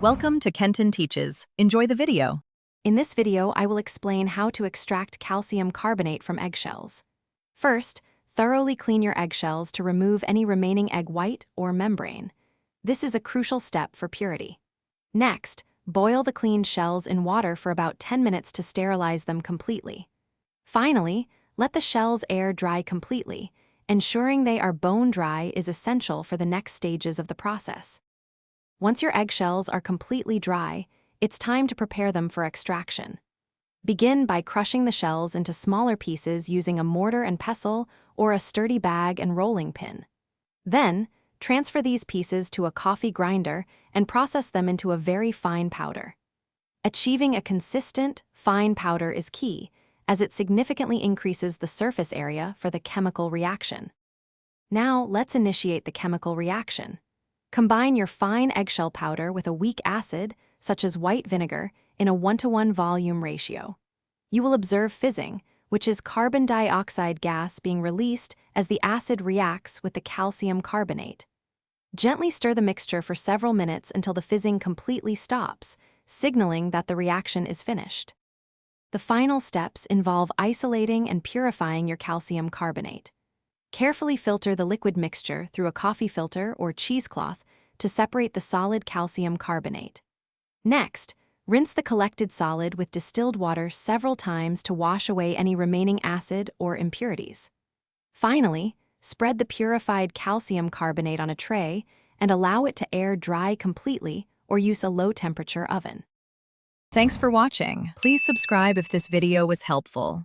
Welcome to Kenton Teaches. Enjoy the video. In this video, I will explain how to extract calcium carbonate from eggshells. First, thoroughly clean your eggshells to remove any remaining egg white or membrane. This is a crucial step for purity. Next, boil the cleaned shells in water for about 10 minutes to sterilize them completely. Finally, let the shells air dry completely. Ensuring they are bone dry is essential for the next stages of the process. Once your eggshells are completely dry, it's time to prepare them for extraction. Begin by crushing the shells into smaller pieces using a mortar and pestle or a sturdy bag and rolling pin. Then, transfer these pieces to a coffee grinder and process them into a very fine powder. Achieving a consistent, fine powder is key, as it significantly increases the surface area for the chemical reaction. Now, let's initiate the chemical reaction. Combine your fine eggshell powder with a weak acid, such as white vinegar, in a 1-to-1 volume ratio. You will observe fizzing, which is carbon dioxide gas being released as the acid reacts with the calcium carbonate. Gently stir the mixture for several minutes until the fizzing completely stops, signaling that the reaction is finished. The final steps involve isolating and purifying your calcium carbonate. Carefully filter the liquid mixture through a coffee filter or cheesecloth to separate the solid calcium carbonate. Next, rinse the collected solid with distilled water several times to wash away any remaining acid or impurities. Finally, spread the purified calcium carbonate on a tray and allow it to air dry completely or use a low-temperature oven. Thanks for watching. Please subscribe if this video was helpful.